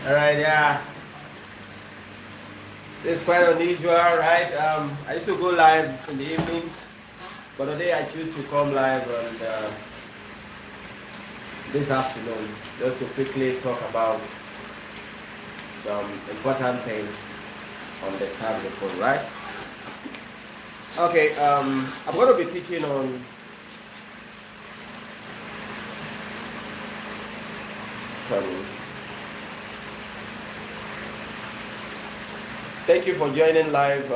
All right, yeah. It's quite unusual, right? I used to go live in the evening, but today I choose to come live on this afternoon just to quickly talk about some important things on the saxophone, right? Okay, I'm going to be teaching on thank you for joining live.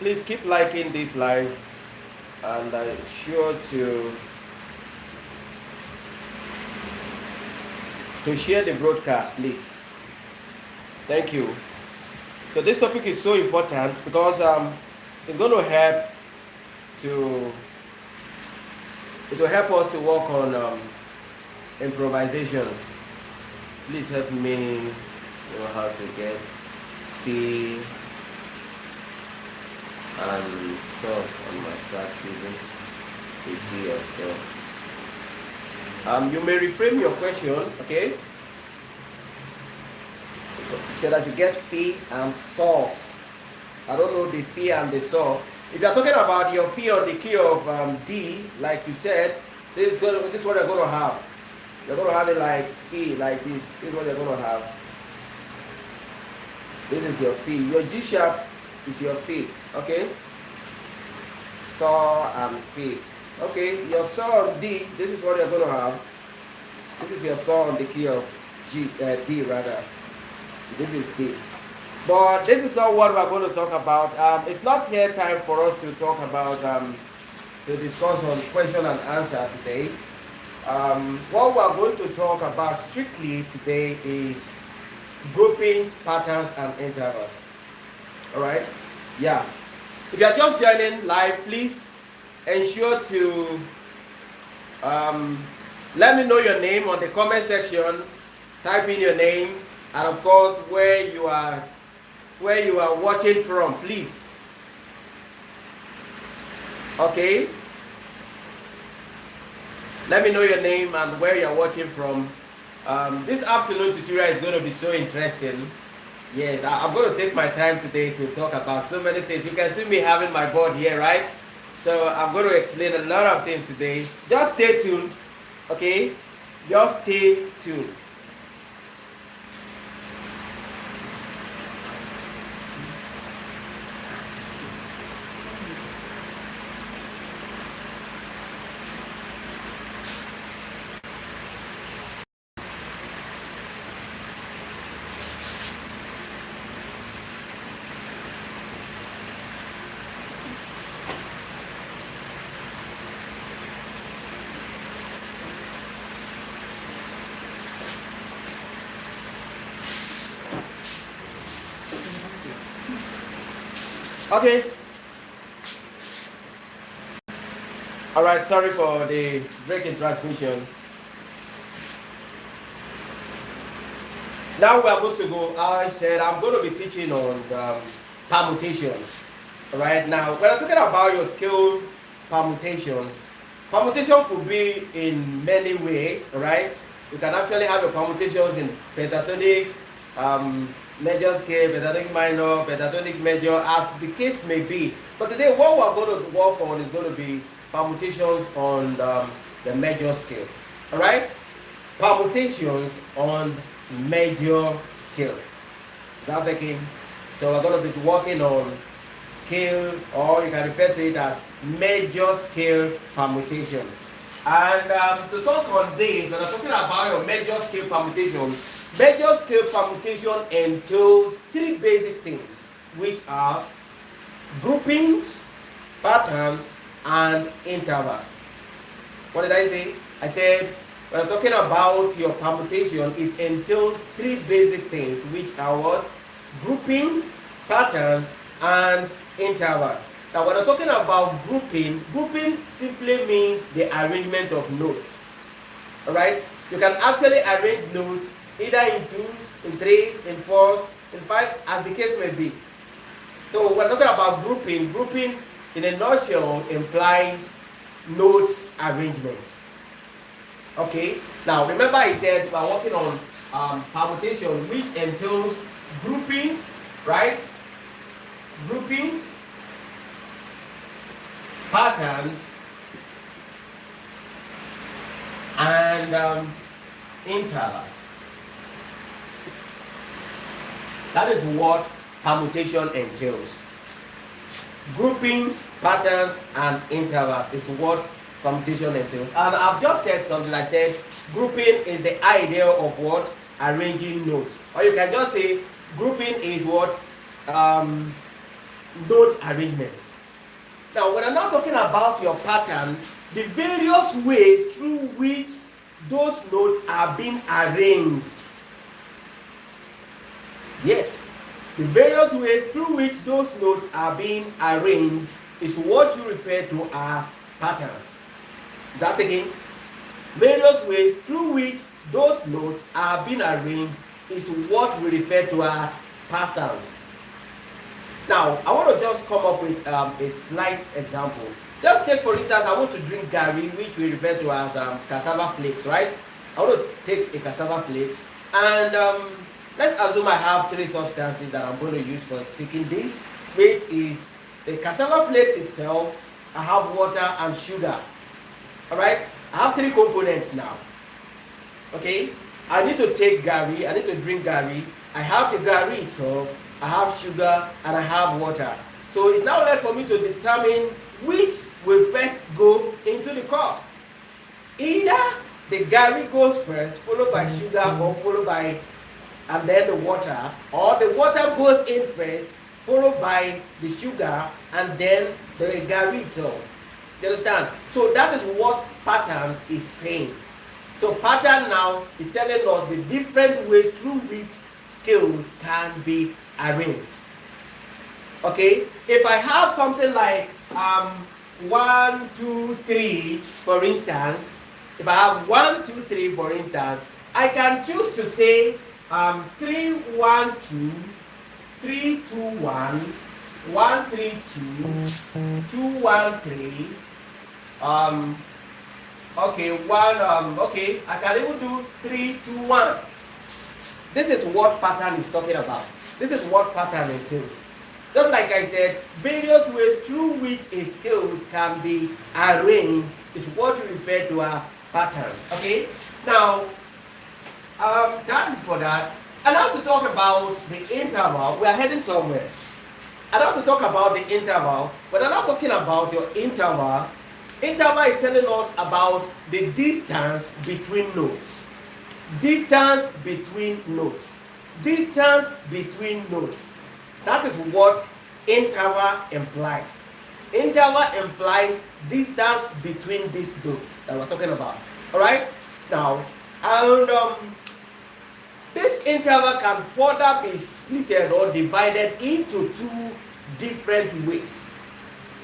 Please keep liking this live and sure to share the broadcast, please. Thank you. So this topic is so important because it's going to help it will help us to work on improvisations. Please help me know how to get fee and source on my sax using the key of the. You may reframe your question, okay? So that you get fee and source. I don't know the fee and the source. If you're talking about your fee on the key of D, like you said, this is what you're going to have. You're going to have it like fee, like this. This is what you're going to have. This is your fee. Your G sharp is your fee, okay? Saw and fee. Okay, your saw on D, this is what you're going to have. This is your saw on the key of D rather. This is this. But this is not what we're going to talk about. It's not yet time for us to talk about, to discuss on question and answer today. What we're going to talk about strictly today is groupings, patterns, and intervals. All right? Yeah. If you're just joining live, please ensure to let me know your name on the comment section. Type in your name and of course where you are watching from, please. Okay? Let me know your name and where you're watching from. This afternoon tutorial is going to be so interesting. Yes, I'm going to take my time today to talk about so many things. You can see me having my board here, right? So I'm going to explain a lot of things today. Just stay tuned, okay? Just stay tuned. Okay. All right, sorry for the break in transmission. Now we are going to go. I said I'm going to be teaching on permutations. All right, now when I'm talking about your scale permutations. Permutation could be in many ways, right? You can actually have your permutations in pentatonic, major scale, pentatonic minor, pentatonic major, as the case may be. But today, what we're going to work on is going to be permutations on the major scale. All right? Permutations on major scale. Is that taking? So we're going to be working on scale, or you can refer to it as major scale permutation. And to talk on this, when I'm talking about your major scale permutation entails three basic things, which are groupings, patterns, and intervals. What did I say? I said when I'm talking about your permutation, it entails three basic things, which are what? Groupings, patterns, and intervals. Now when I'm talking about grouping simply means the arrangement of notes. Alright? You can actually arrange notes either in twos, in threes, in fours, in five, as the case may be. So when talking about grouping in a nutshell implies note arrangement. Okay? Now remember I said we're working on permutation, which entails groupings, right? Groupings, patterns, and intervals. That is what permutation entails. Groupings, patterns, and intervals is what permutation entails. And I've just said something. I said grouping is the idea of what? Arranging notes. Or you can just say grouping is what? Note arrangements. Now, when I'm not talking about your pattern, the various ways through which those notes are being arranged. Yes, the various ways through which those notes are being arranged is what you refer to as patterns. Is that again? Various ways through which those notes are being arranged is what we refer to as patterns. Now, I want to just come up with a slight example. Just take, for instance, I want to drink Gary, which we refer to as cassava flakes, right? I want to take a cassava flakes, and let's assume I have three substances that I'm going to use for taking this, which is the cassava flakes itself, I have water and sugar. All right? I have three components now. Okay? I need to take Gary, I need to drink Gary. I have the Gary itself, I have sugar, and I have water. So it's now left for me to determine which will first go into the cup. Either the Gary goes first, followed by sugar, or followed by, and then the water, or the water goes in first, followed by the sugar, and then the Gary itself. You understand? So that is what pattern is saying. So pattern now is telling us the different ways through which scales can be arranged. Okay, if I have something like 1, 2, 3, for instance, if I have 1, 2, 3, for instance, I can choose to say 3, 1, 2, 3, 2, 1, 1, 3, 2, 2, 1, 3. Okay, 1. Okay, I can even do 3, 2, 1. This is what pattern is talking about. This is what pattern entails. Just like I said, various ways through which a scales can be arranged is what we refer to as pattern. Okay? Now, that is for that. And now to talk about the interval, we are heading somewhere. I have to talk about the interval, but I'm not talking about your interval. Interval is telling us about the distance between notes. Distance between notes. Distance between notes. That is what interval implies. Interval implies distance between these notes that we're talking about. Alright? Now, and this interval can further be splitted or divided into two different ways.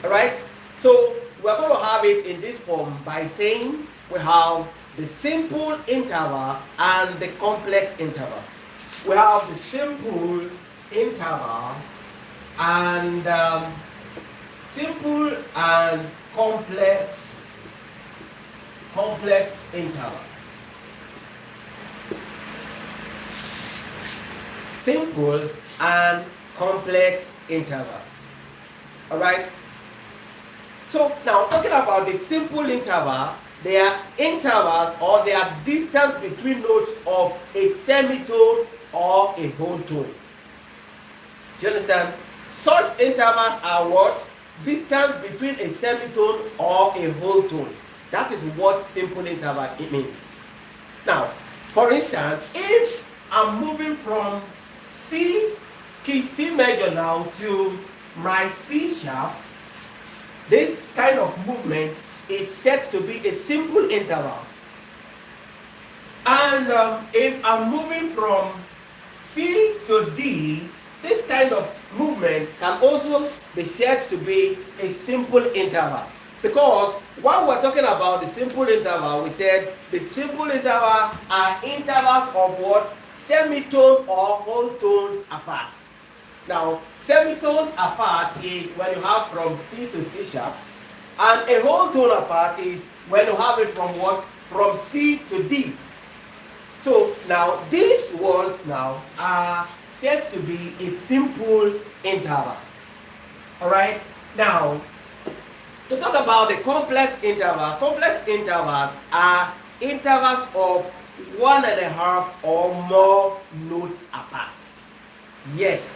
Alright? So, we're going to have it in this form by saying we have the simple interval and the complex interval. We have the simple interval and simple and complex interval. Simple and complex interval. All right. So now talking about the simple interval, they are intervals or they are distance between notes of a semitone or a whole tone. Do you understand? Such intervals are what? Distance between a semitone or a whole tone. That is what simple interval it means. Now, for instance, if I'm moving from C, key C major now to my C sharp, this kind of movement is said to be a simple interval. And if I'm moving from C to D, this kind of movement can also be said to be a simple interval. Because while we're talking about the simple interval, we said the simple interval are intervals of what? Semitone or whole tones apart. Now, semitones apart is when you have from C to C sharp, and a whole tone apart is when you have it from what? From C to D. So now these ones now are said to be a simple interval. Alright? Now, to talk about the complex intervals are intervals of 1.5 or more notes apart. Yes,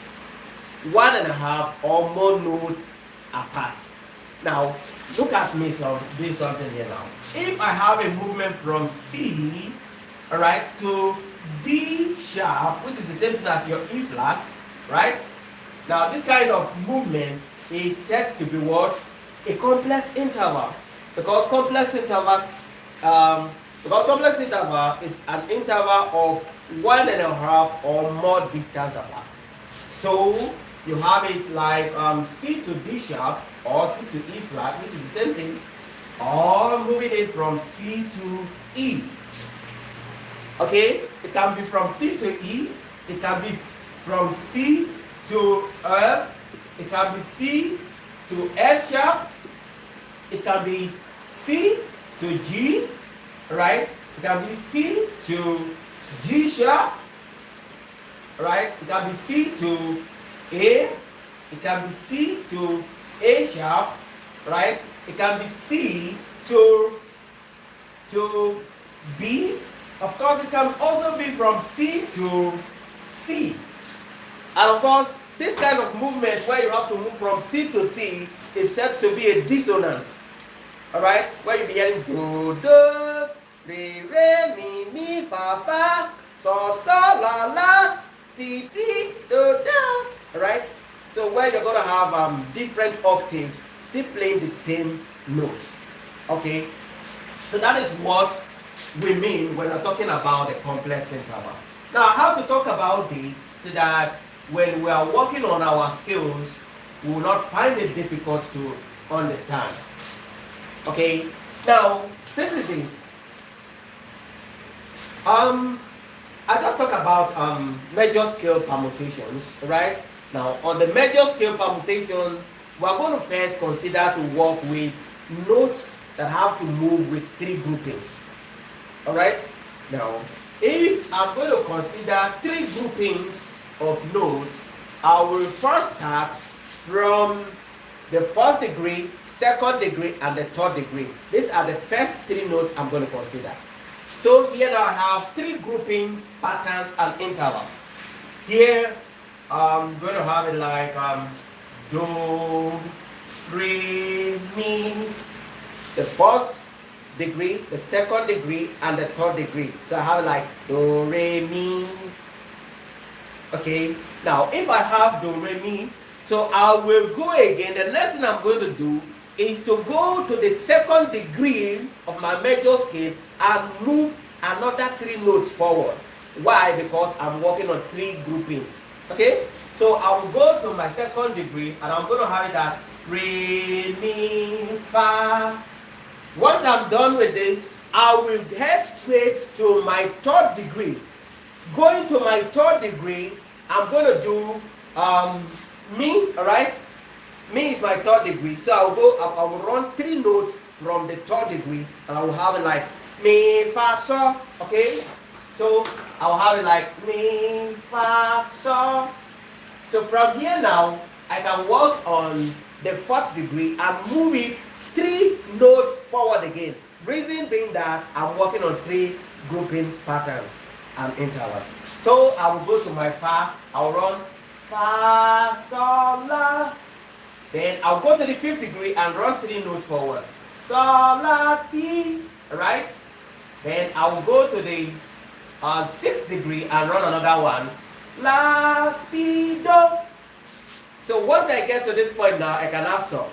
1.5 or more notes apart. Now, look at me doing something here now. If I have a movement from C, alright, to D sharp, which is the same thing as your E flat, right? Now, this kind of movement is said to be what? A complex interval. Because complex interval is an interval of 1.5 or more distance apart. So you have it like C to D sharp or C to E flat, which is the same thing, or moving it from C to E. Okay, it can be from C to E, it can be from C to F, it can be C to F sharp, it can be C to G, right? It can be C to G sharp, right? It can be C to A, it can be C to A sharp, right? It can be C to B. Of course, it can also be from C to C. And of course, this kind of movement where you have to move from C to C is said to be a dissonant. Alright? Where you be hearing do, do, re, re, mi, mi, fa, fa, so, so, la, la, ti, ti, do, do. Alright? So where you're going to have different octaves still playing the same note. Okay? So that is what we mean when we're talking about a complex interval. Now, how to talk about this so that when we are working on our skills, we will not find it difficult to understand. Okay? Now, this is it. I just talked about major scale permutations, right? Now, on the major scale permutation, we're going to first consider to work with notes that have to move with 3 groupings. Alright? Now, if I'm going to consider 3 groupings of notes, I will first start from the 1st degree, 2nd degree, and the 3rd degree. These are the first 3 notes I'm going to consider. So here now I have 3 groupings, patterns, and intervals. Here I'm going to have it like do, re, mi, the 1st degree, the 2nd degree, and the 3rd degree. So I have like do, re, mi. Okay, now if I have do, re, mi, so I will go again. The next thing I'm going to do is to go to the 2nd degree of my major scale and move another 3 notes forward. Why? Because I'm working on 3 groupings. Okay, so I will go to my 2nd degree and I'm going to have it as re, mi, fa. Once I'm done with this, I will head straight to my 3rd degree. Going to my 3rd degree, I'm going to do mi, alright? Mi is my third degree, so I will run 3 notes from the third degree, and I will have it like mi, fa, so, okay? So I will have it like mi, fa, so. So from here now, I can work on the 4th degree and move it 3 notes forward again. Reason being that I'm working on 3 grouping patterns and intervals. So I will go to my fa, I'll run fa, sol, la. Then I'll go to the 5th degree and run 3 notes forward. Sol, la, ti, right? Then I will go to the 6th degree and run another one. La, ti, do. So once I get to this point now, I can now stop.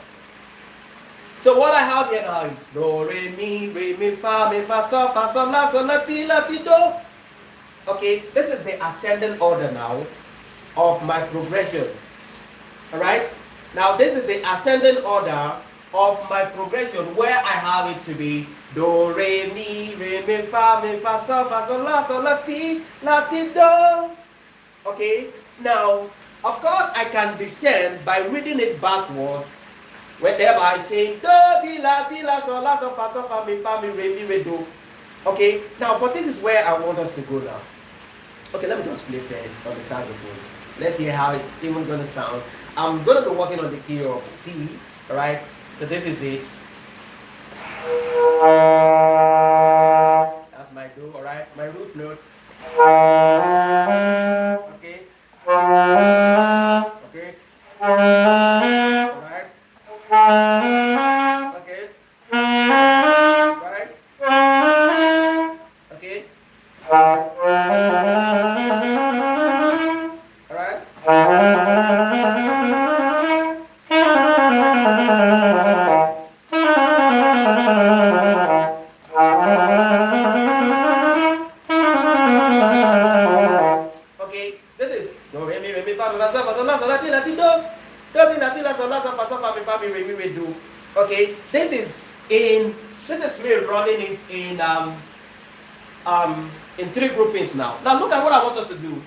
So what I have here now is do, re, mi, fa, sol, la, ti, do. Okay, this is the ascending order now of my progression. Alright? Now this is the ascending order of my progression where I have it to be do, re, mi, fa, sol, la, ti, do. Okay, now of course I can descend by reading it backward, thereby saying do, ti, la, sol, fa, mi, re, do. Okay, now but this is where I want us to go now. Okay, let me just play first on the saxophone. Let's hear how it's even gonna sound. I'm gonna be working on the key of C, alright? So this is it. That's my do, alright? My root note. Okay. Okay. Alright. Okay. Right. Okay. Okay, this is me running it in 3 groupings now. Now look at what I want us to do.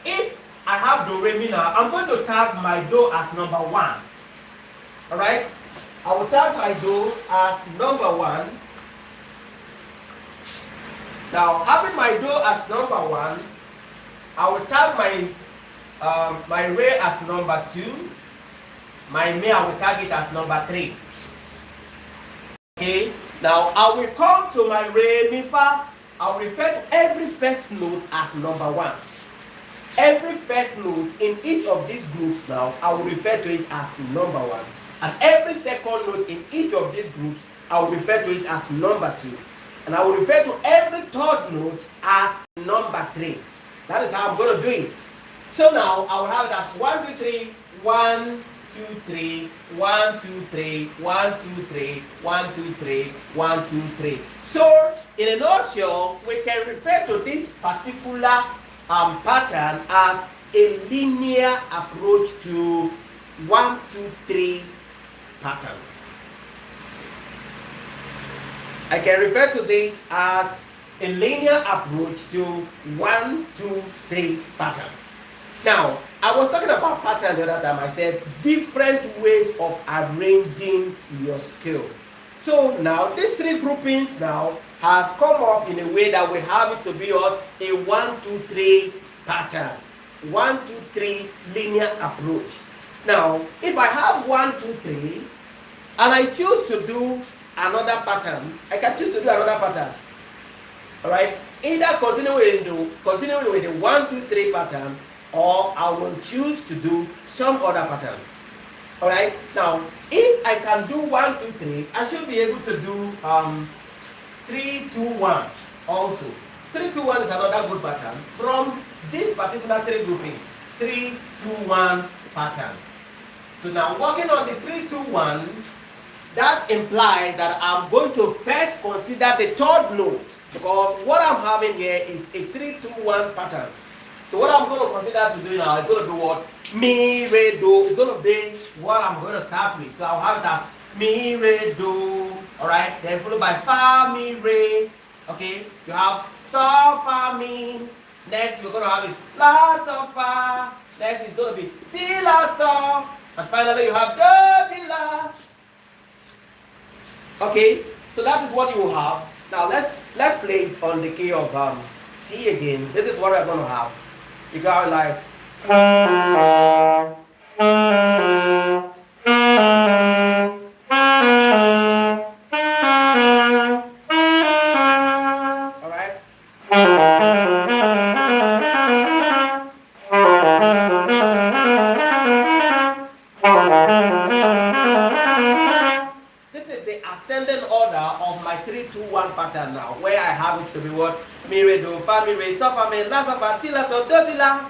If I have do, re, mi now, I'm going to tag my do as number 1. Alright? I will tag my do as number 1. Now, having my do as number 1, I will tag my re as number 2. My mi, I will tag it as number 3. Okay? Now, I will come to my re, mi, fa. I will refer to every first note as number 1. Every first note in each of these groups now, I will refer to it as number 1. And every second note in each of these groups, I will refer to it as number 2. And I will refer to every third note as number 3. That is how I'm going to do it. So now, I will have it as 1, 2, 3, 1, 2, 3, 1, 2, 3, 1, 2, 3, 1, 2, 3, 1, 2, 3. So, in a nutshell, we can refer to this particular pattern as a linear approach to 1, 2, 3 patterns. I can refer to this as a linear approach to 1, 2, 3 pattern. Now, I was talking about pattern the other time. I said different ways of arranging your scale. So now these 3 groupings now has come up in a way that we have it to be on a 1, 2, 3 pattern. 1, 2, 3 linear approach. Now, if I have 1, 2, 3, and I choose to do another pattern, I can choose to do another pattern. Alright? Either continuing with the 1, 2, 3 pattern, or I will choose to do some other patterns. Alright? Now, if I can do 1, 2, 3, I should be able to do 3, 2, 1 also. 3, 2, 1 is another good pattern from this particular 3 grouping. 3, 2, 1 pattern. So now working on the 3, 2, 1, that implies that I'm going to first consider the third note, because what I'm having here is a 3, 2, 1 pattern. So what I'm going to consider to do now is going to do what? Mi, re, do. It's going to be what I'm going to start with. So I'll have it as mi, re, do. Alright? Then followed by fa, mi, re. Okay? You have so, fa, mi. Next we're going to have is la, so, fa. Next is going to be ti, la, so. And finally, you have do, ti, la. Okay, so that is what you have. Now let's play it on the key of C again. This is what we're going to have. You got like. All right. This is the ascending order of my 3-2-1 pattern now, where I have it to be what? Mi, re, do, fa, mi, re, so, fa, mi, la, so, fa, ti, la, so, do, ti, la.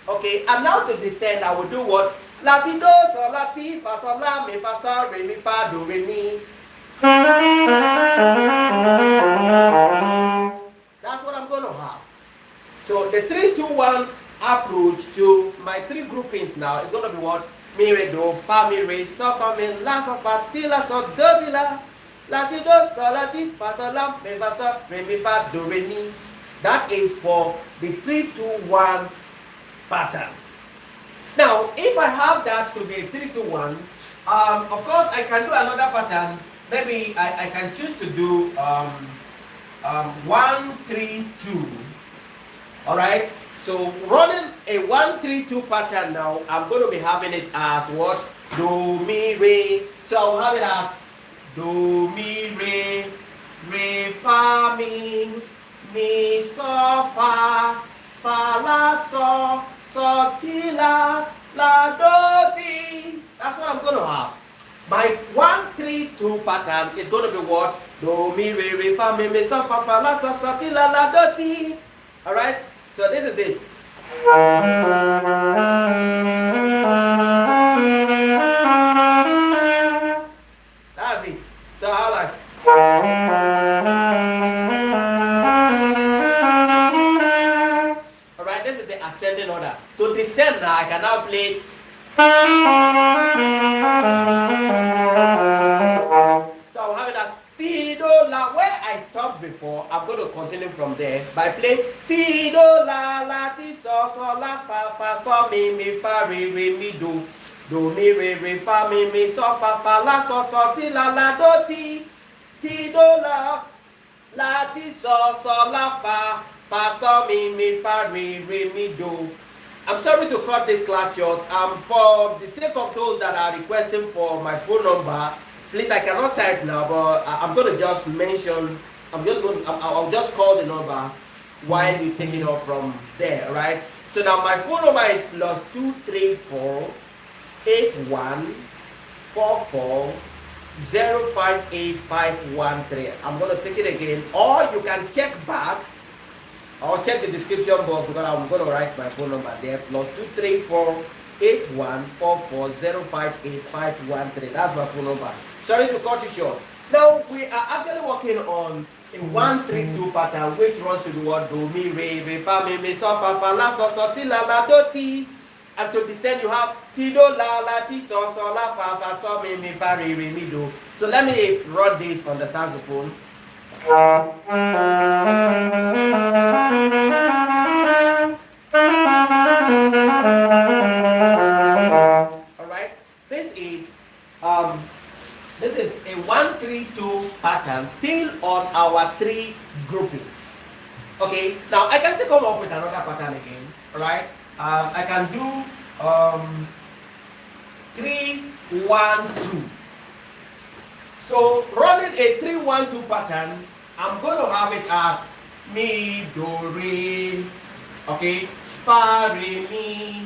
Okay, and now to descend, I will do what? La, ti, do, so, la, ti, fa, so, la, mi, fa, so, re, mi, fa, do, re, mi. That's what I'm going to have. So the 3-2-1 approach to my three groupings now is going to be what? Mi, re, do, fa, mi, re, so, fa, mi, la, so, fa, ti, la, so, do, ti, la. La, ti, do, so, la, ti, fa, so, la, mi, fa, so, re, mi, fa, do, re, mi. That is for the 3-2-1 pattern. Now, if I have that to be a 3-2-1, of course I can do another pattern. Maybe I can choose to do 1-3-2. All right. So running a 1-3-2 pattern now, I'm going to be having it as what? Do, mi, re. So I'll have it as do, mi, re, fa, mi, so, fa, la, so, ti, la, do, ti. That's what I'm going to have. My 1-3-2 pattern is going to be what? Do, mi, re, fa, mi, so, fa, la, so, ti, la, do, ti. All right. So this is it. That's it. So how like. All right. This is the ascending order. To descend now, I can now play. So I'll have it at ti, do, la. Where I stopped before, I'm going to continue from there by playing ti, do, la, ti, so, la, fa, so, mi, fa, re, mi, do, mi, re, fa, mi, so, fa, la, so, ti, la, do, ti, do, la, ti, so, la, fa, so, mi, fa, re, mi, do. I'm sorry to cut this class short. For the sake of those that are requesting for my phone number, please, I cannot type now, but I'm going to just mention, I'll just call the numbers while you take it off from there, right? So now my phone number is +234-8144-058513. I'm going to take it again, or you can check back. I'll check the description box because I'm going to write my phone number there. +234-8144-058513. That's my phone number. Sorry to cut you short. Now we are actually working on a 1-3-2 pattern, which runs to the word do, mi, re, fa, mi, so, fa, la, so, ti, la, do, ti. And to descend, you have ti, do, la, ti, so, la, fa, so, mi, fa, re, mi, do. So let me run this on the saxophone. Alright, this is a 1-3-2 pattern still on our three groupings. Okay, now I can still come up with another pattern again. Alright, I can do 3-1-2. So running a 3-1-2 pattern, I'm going to have it as mi, do, re, okay, fa, re, mi.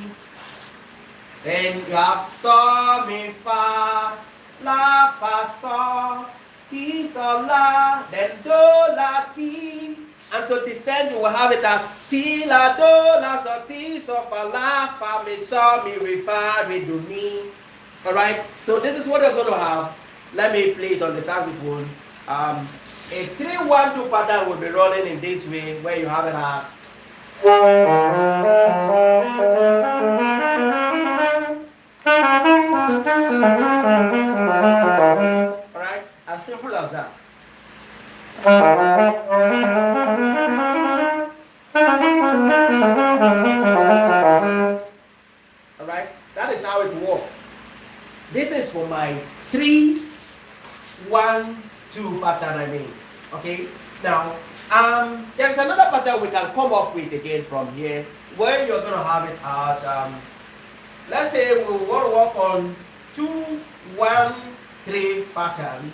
Then you have so, mi, fa, la, fa, so, ti, so, la, then do, la, ti. And to descend, you will have it as ti, la, do, la, so, ti, so, fa, la, fa, mi, so, mi, re, fa, re, do, mi. Alright, so this is what you're going to have. Let me play it on the saxophone. A 3-1-2 pattern will be running in this way, where you have it as. Alright, as simple as that. Alright, that is how it works. This is for my 3, 1, 2 pattern, I mean. Okay, now there's another pattern we can come up with again from here, where you're going to have it as let's say we want to work on 2, 1, 3 pattern.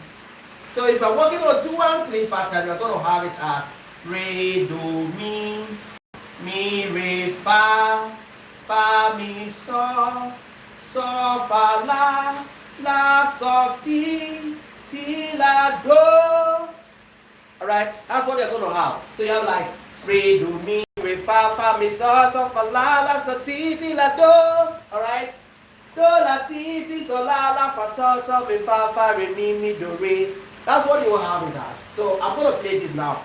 So if you're working on 2, 1, 3 pattern, you're going to have it as re, do, mi, re, fa, mi, so, fa, la, so, ti, la, do. Alright, that's what you're going to have. So you have like re, do, mi, re, fa, mi, so, fa, la, so, ti, la, do. Alright? Do, la, ti, so, la, fa, so, mi, fa, re, mi, do, re. That's what you will have it as. So I'm going to play this now.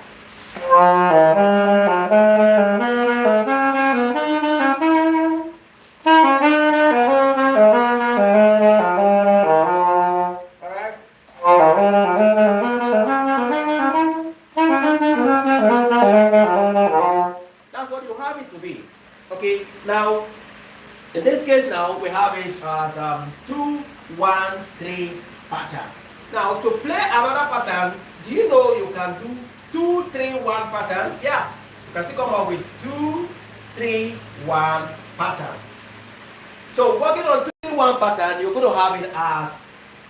Alright? That's what you have it to be. Okay, now in this case now we have it as 2, 1, 3 pattern. Now to play another pattern, do you know you can do 2, 3, 1 pattern? Yeah, you can still come up with 2, 3, 1 pattern. So working on 2, 3, 1 pattern, you're going to have it as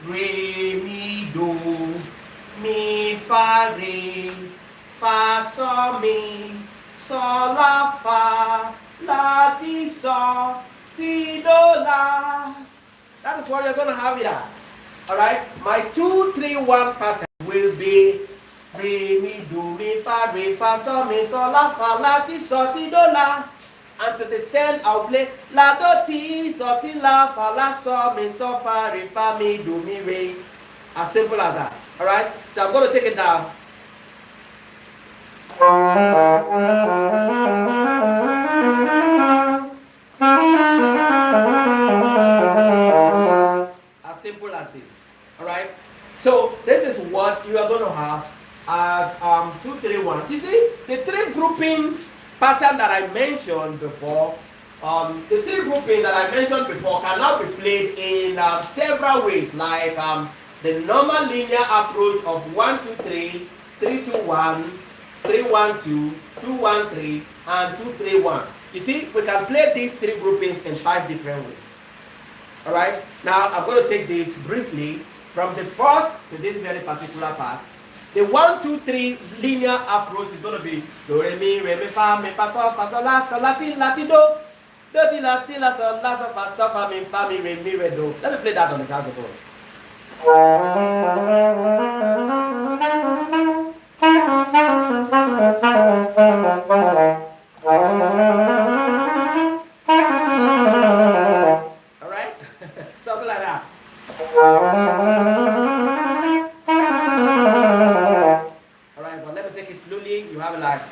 re, mi, do, mi, fa, re, fa, so, mi, so, la, ti, so, ti, do, la. That is what you're going to have it as. Alright, my 2, 3, 1 pattern will be re, mi, do, mi, fa, re, fa, so, mi, so, la, ti, so, ti, do, la. And to descend, I'll play la, do, ti, so, ti, la, fa, la, so, mi, so, fa, re, fa, mi, do, mi, re. As simple as that. Alright, so I'm going to take it down. As simple as this. Alright, so this is what you are going to have as 2, 3, 1. You see, the 3 grouping pattern that I mentioned before, the 3 grouping that I mentioned before can now be played in several ways, like the normal linear approach of 1, 2, 3, 3, 2, 1, 3, 1, 2, 2, 1, 3, and 2, 3, 1. You see, we can play these 3 groupings in 5 different ways. Alright, now I'm going to take this briefly from the first to this very particular part. The 1, 2, 3 linear approach is going to be do, re, mi, fa, so, la, ti, do, ti, la, so, fa, mi, re, do. Let me play that on the saxophone. Alright? Something like that. Alright, but let me take it slowly. You have it like.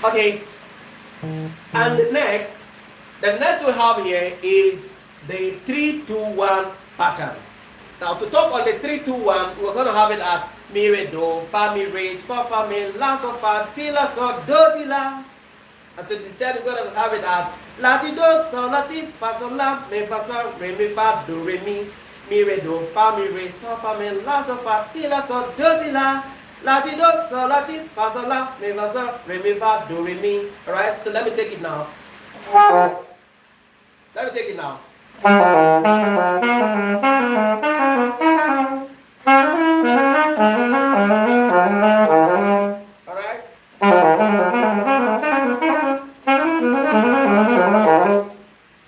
Okay, and the next we have here is the 3, 2, 1 pattern. Now to talk on the 3, 2, 1, we're going to have it as mi, re, do, fa, mi, re, so, fa, mi, la, so, fa, ti, la, so, do, ti, la. And to descend, we're going to have it as la, ti, do, so, la, ti, fa, so, la, mi, fa, so, re, mi, fa, do, re, mi, re, do, fa, mi, re, so, fa, mi, la, so, fa, ti, la, so, do, ti, la. La, ti, do, so, la, ti, fa, so, la, mi, fa, so, re, mi, fa, do, re, mi. Alright, so let me take it now. Let me take it now. Alright?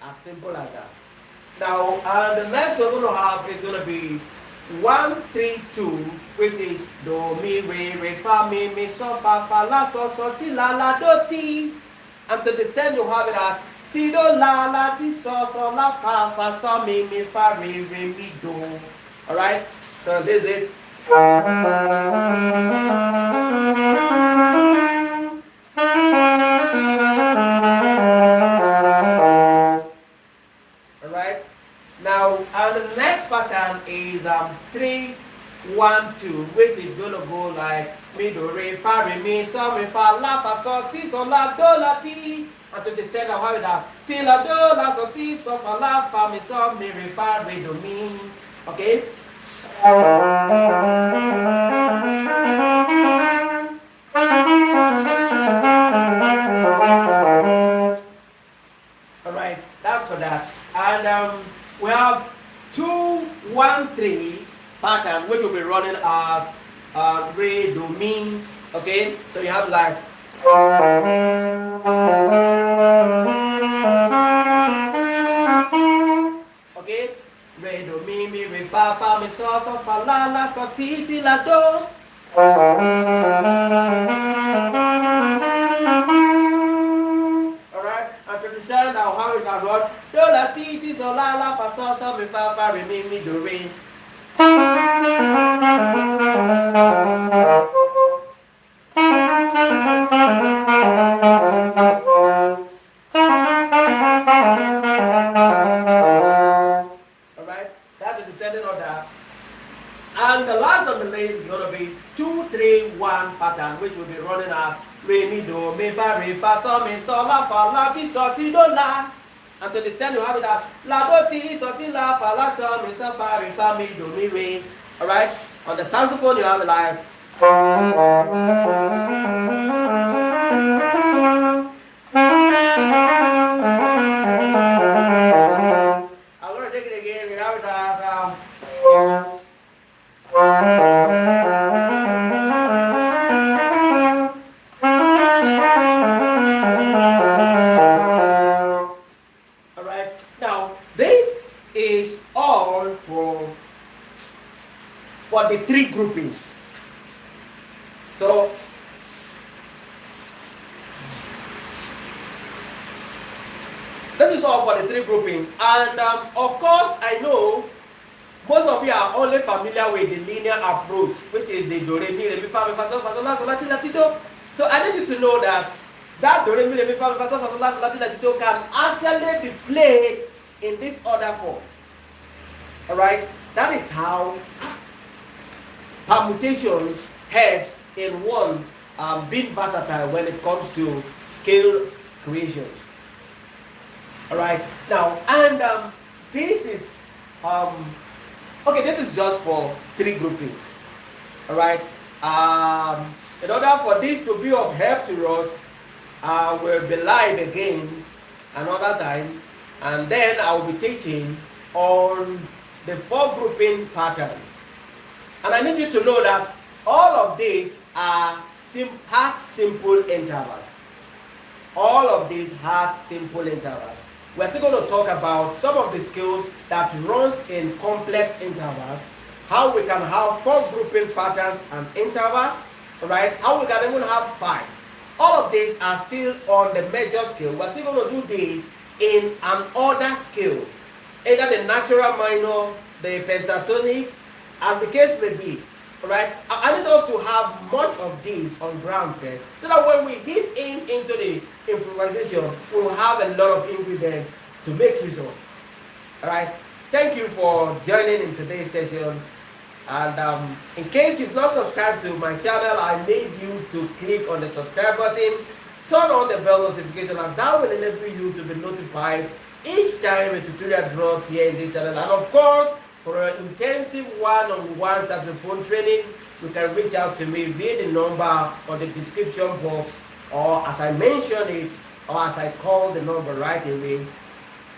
As simple as that. Now, the next we're going to have is going to be 1, 3, 2, which is do, mi, re, fa, mi, so, fa, la, so, ti, la, do, ti. And to descend, you have it as ti, do, la, ti, so, la, fa, so, mi, fa, re, mi, do. Alright? So this is it. Alright? Now, the next pattern is 3, 1, 2, which is going to go like mi, do, re, fa, re, mi, so, re, fa, la, fa, so, ti, so, la, do, la, ti. And to the center, how is that? Ti, la, do, la, so, ti, so, fa, la, fa, mi, so, mi, re, fa, re, do, mi. Okay? Alright, that's for that. And we have 2, 1, 3 pattern, which will be running as re, do, mi. Okay, so you have like okay, re, do, mi, re, fa, mi, so, fa, la, so, ti, la, do. Alright, and to the center now, how is that word? Do, la, ti, so, la, fa, so, mi, fa, re, mi, do, re. Alright, that is the descending order. And the last of the list is going to be 2, 3, 1 pattern, which will be running as re, mi, do, mi, fa, so, la, fa, la, ti, so, ti, do, la. And to the center you have it as la, do, ti, so, ti, la, fa, la, so, fa, mi, do, mi, re. Alright, on the saxophone you have it like I'm going to take it again. We have it as alright, now this is all for the 3 groupings. So this is all for the 3 groupings, and of course I know most of you are only familiar with the linear approach, which is the do, re, mi, fa, so, la, ti, la, ti, do. So I need you to know that do, re, mi, fa, so, la, ti, la, ti, do can actually be played in this order form. Alright, that is how permutations helps in one being versatile when it comes to scale creations. Alright, now, and this is okay, this is just for 3 groupings. Alright, in order for this to be of help to us, we'll be live again another time, and then I will be teaching on the 4 grouping patterns. And I need you to know that all of these has simple intervals. All of these has simple intervals. We're still going to talk about some of the skills that runs in complex intervals, how we can have 4 grouping patterns and intervals, right? How we can even have 5. All of these are still on the major scale. We're still going to do these in an order scale, either the natural minor, the pentatonic, as the case may be. Right? I need us to have much of these on ground first, so that when we hit into the improvisation, we will have a lot of ingredients to make use of. Alright? Thank you for joining in today's session. And in case you've not subscribed to my channel, I need you to click on the subscribe button, turn on the bell notification, as that will enable you to be notified each time a tutorial drops here in this channel. And of course, for an intensive one-on-one saxophone training, you can reach out to me via the number on the description box, or as I mention it, or as I call the number right away.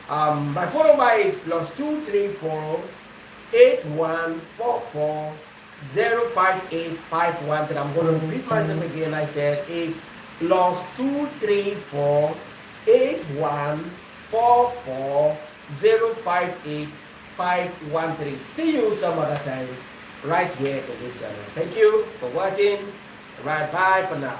My phone number is +234 8144 058513. I'm going to repeat myself again. I said is +234 8144 058513. See you some other time right here in this channel. Thank you for watching. Right, bye for now.